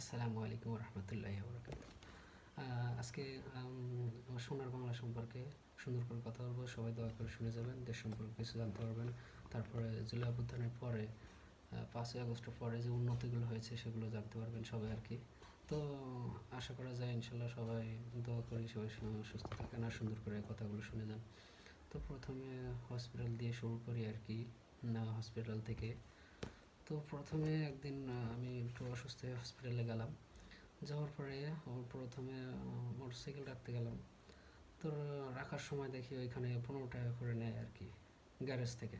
আসসালামু আলাইকুম রহমতুল্লাহি বরকাতুহ। আজকে আমার সোনার বাংলা সম্পর্কে সুন্দর করে কথা বলবো। সবাই দয়া করে শুনে যাবেন, দেশ সম্পর্কে কিছু জানতে পারবেন। তারপরে জুলাই অভ্যুত্থানের পরে 5ই আগস্টের পরে যে উন্নতিগুলো হয়েছে সেগুলো জানতে পারবেন সবাই আর কি। তো আশা করা যায় ইনশাল্লাহ সবাই দোয়া করি সবাই সুস্থ থাকেন আর সুন্দর করে কথাগুলো শুনে যান। তো প্রথমে হসপিটাল দিয়ে শুরু করি আর কি, না হসপিটাল থেকে। তো প্রথমে একদিন আমি একটু অসুস্থ হয়ে হসপিটালে গেলাম। যাওয়ার পরে প্রথমে মোটরসাইকেল রাখতে গেলাম। তো রাখার সময় দেখি ওইখানে 15 টাকা করে নেয় আর কি, গ্যারেজ থেকে।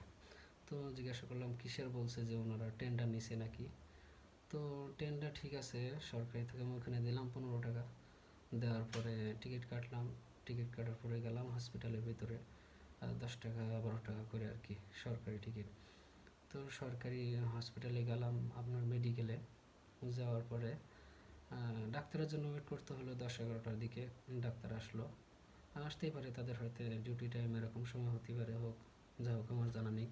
তো জিজ্ঞাসা করলাম কিসের, বলছে যে ওনারা টেন্ডার নিছে নাকি। তো টেন্ডার ঠিক আছে সরকারি থেকে, আমি ওখানে দিলাম 15 টাকা। দেওয়ার পরে টিকিট কাটলাম। টিকিট কাটার পরে গেলাম হসপিটালের ভিতরে। 10 টাকা 12 টাকা করে আর কি সরকারি টিকিট। তো সরকারি হসপিটালে গেলাম, আপনার মেডিকেলে। যাওয়ার পরে ডাক্তারের জন্য ওয়েট করতে হলো 10-11টার দিকে। ডাক্তার আসলো, আসতেই পারে তাদের হয়তো ডিউটি টাইম এরকম সময় হতে পারে, হোক যা হোক আমার জানা নেই।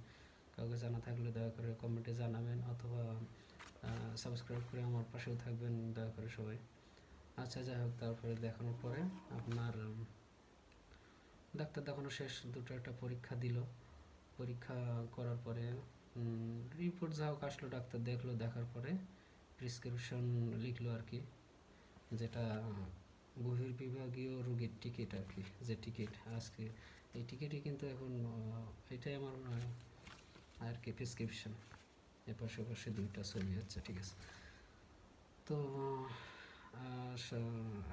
কাউকে জানা থাকলে দয়া করে কমেন্টে জানাবেন, অথবা সাবস্ক্রাইব করে আমার পাশেও থাকবেন দয়া করে সবাই। আচ্ছা যাই হোক, তারপরে দেখানোর পরে আপনার ডাক্তার দেখানো শেষ, দুটো একটা পরীক্ষা দিল। পরীক্ষা করার পরে রিপোর্ট যা হোক আসলো, ডাক্তার দেখলো, দেখার পরে প্রেসক্রিপশন লিখলো আর কি, যেটা বহির্বিভাগীয় রোগীর টিকিট আর কি, যে টিকিট আজকে এই টিকিটই কিন্তু এখন এটাই আমার আর কি প্রেসক্রিপশন। এপাশে ওপাশে দুইটা ছবি হচ্ছে, ঠিক আছে। তো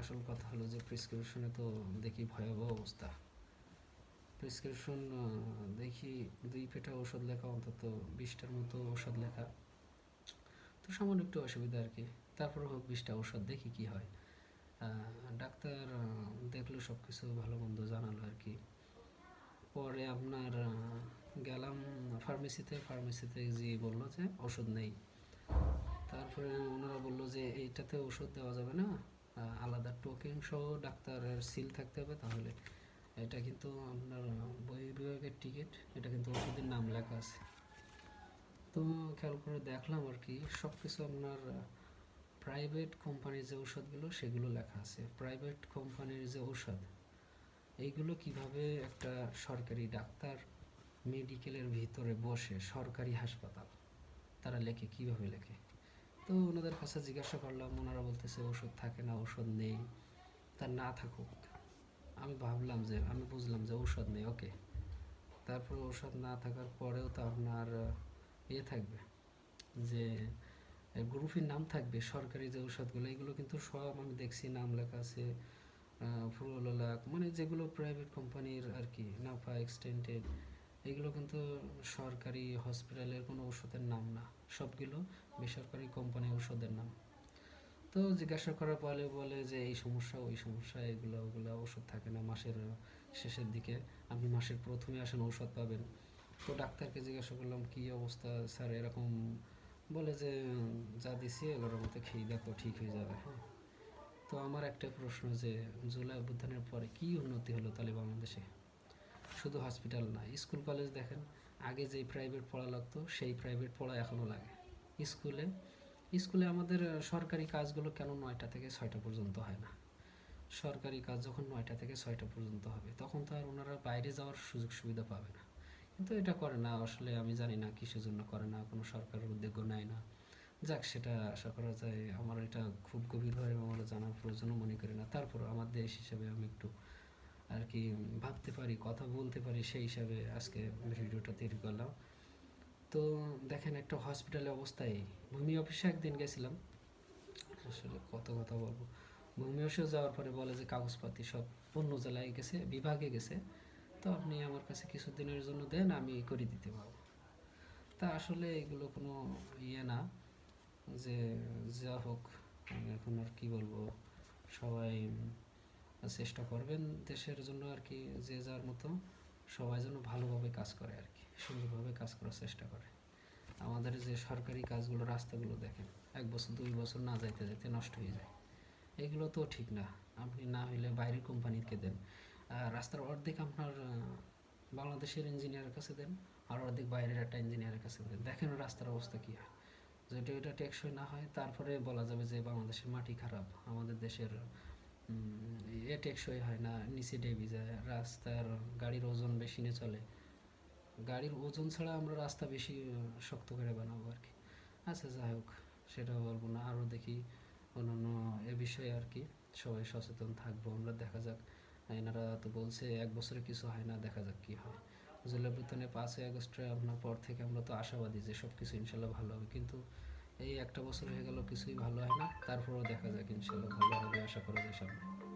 আসল কথা হলো যে প্রেসক্রিপশনে তো দেখি ভয়াবহ অবস্থা। প্রেসক্রিপশন দেখি 2 পেটা ওষুধ লেখা, অন্তত 20টার মতো ওষুধ লেখা। তো সামান্য একটু অসুবিধা আর কি, তারপরে হোক 20টা ওষুধ, দেখি কি হয়। ডাক্তার দেখলো, সব কিছু ভালো মন্দ জানালো আর কি। পরে আপনার গেলাম ফার্মেসিতে গিয়ে বললো যে ওষুধ নেই। তারপরে ওনারা বললো যে এইটাতে ওষুধ দেওয়া যাবে না, আলাদা টোকেন সহ ডাক্তারের সিল থাকতে হবে, তাহলে এটা কিন্তু আপনার বহির্বিভাগের টিকিট, এটা কিন্তু ওষুধের নাম লেখা আছে। তো খেয়াল করে দেখলাম আর কি, সব কিছু আপনার প্রাইভেট কোম্পানির যে ঔষধগুলো সেগুলো লেখা আছে। প্রাইভেট কোম্পানির যে ঔষধ, এইগুলো কিভাবে একটা সরকারি ডাক্তার মেডিকেলের ভিতরে বসে, সরকারি হাসপাতাল, তারা লেখে কিভাবে লেখে? তো ওনাদের কাছে জিজ্ঞাসা করলাম, ওনারা বলতেছে ওষুধ থাকে না, ওষুধ নেই। তা না থাকুক, আমি ভাবলাম যে, আমি বুঝলাম যে ঔষধ নেই, ওকে। তারপর ঔষধ না থাকার পরেও তো আপনার থাকবে, যে গ্রুপের নাম থাকবে, সরকারি যে ঔষধগুলো, এগুলো কিন্তু সব আমি দেখছি নাম লেখা আছে ফ্লোরোলাক, মানে যেগুলো প্রাইভেট কোম্পানির আর কি, নাফা এক্সটেন্ডেড, এগুলো কিন্তু সরকারি হসপিটালের কোনো ওষুধের নাম না, সবগুলো বেসরকারি কোম্পানির ওষুধের নাম। তো জিজ্ঞাসা করার পরে বলে যে এই সমস্যা ওই সমস্যা, এগুলো ওগুলো ওষুধ থাকে না মাসের শেষের দিকে, আপনি মাসের প্রথমে আসেন ঔষধ পাবেন। তো ডাক্তারকে জিজ্ঞাসা করলাম কী অবস্থা স্যার, এরকম বলে যে যা দিছি এগুলোর মতো খেয়ে দেখো, ঠিক হয়ে যাবে। হ্যাঁ, তো আমার একটা প্রশ্ন, যে জুলাই অভ্যুত্থানের পরে কী উন্নতি হলো তাহলে বাংলাদেশে? শুধু হসপিটাল না, স্কুল কলেজ দেখেন, আগে যেই প্রাইভেট পড়া লাগতো সেই প্রাইভেট পড়া এখনও লাগে। স্কুলে স্কুলে আমাদের সরকারি কাজগুলো কেন 9টা থেকে 6টা পর্যন্ত হয় না? সরকারি কাজ যখন 9টা থেকে 6টা পর্যন্ত হবে, তখন তো আর ওনারা বাইরে যাওয়ার সুযোগ সুবিধা পাবে না। কিন্তু এটা করে না, আসলে আমি জানি না কিসের জন্য করে না, কোনো সরকারের উদ্যোগও নেয় না। যাক, সেটা আশা করা যায়, আমার এটা খুব গভীরভাবে আমার জানার প্রয়োজনও মনে করি না। তারপর আমার দেশ হিসেবে আমি একটু আর কি ভাবতে পারি, কথা বলতে পারি, সেই হিসাবে আজকে ভিডিওটা তৈরি করলাম। তো দেখেন, একটা হসপিটালের অবস্থায়, ভূমি অফিসে একদিন গেছিলাম, আসলে কত কথা বলবো। ভূমি অফিসে যাওয়ার পরে বলে যে কাগজপাতি সব অন্য জেলায় গেছে, বিভাগে গেছে, তো আপনি আমার কাছে কিছু দিনের জন্য দেন, আমি করে দিতে পারবো। তা আসলে এগুলো কোনো না, যে যা হোক, আমি এখন আর কি বলবো, সবাই চেষ্টা করবেন দেশের জন্য আর কি, যে যার মতো সবাই যেন ভালোভাবে কাজ করে আর কি, সুন্দরভাবে কাজ করার চেষ্টা করে। আমাদের যে সরকারি কাজগুলো, রাস্তাগুলো দেখেন, 1 বছর 2 বছর না যাইতে যাইতে নষ্ট হয়ে যায়, এগুলো তো ঠিক না। আপনি না হইলে বাইরের কোম্পানিকে দেন, রাস্তার অর্ধেক আপনার বাংলাদেশের ইঞ্জিনিয়ারের কাছে দেন, আর অর্ধেক বাইরের একটা ইঞ্জিনিয়ারের কাছে দেন, দেখেন রাস্তার অবস্থা কী হয়। যদি ওইটা টেকসই না হয় তারপরে বলা যাবে যে বাংলাদেশের মাটি খারাপ, আমাদের দেশের এ টেকসই হয় না, নিচে ডেবি যায়, রাস্তার গাড়ির ওজন বেশি নিয়ে চলে, গাড়ির ওজন ছাড়া আমরা রাস্তা বেশি শক্ত করে বানাবো আর কি। আচ্ছা যাই হোক, সেটা বলবো না, আরও দেখি অন্যান্য এ বিষয়ে আর কি সবাই সচেতন থাকবো আমরা, দেখা যাক। এনারা তো বলছে 1 বছরে কিছু হয় না, দেখা যাক কি হয়। জুলাই অভ্যুত্থানে 5ই আগস্টে আপনার পর থেকে আমরা তো আশাবাদী যে সব কিছু ইনশাল্লাহ ভালো হবে, কিন্তু এই একটা বছর হয়ে গেল কিছুই ভালো হয় না, তারপরেও দেখা যাক ইনশাল্লাহ ভালো হবে, আশা করা যায় সামনে।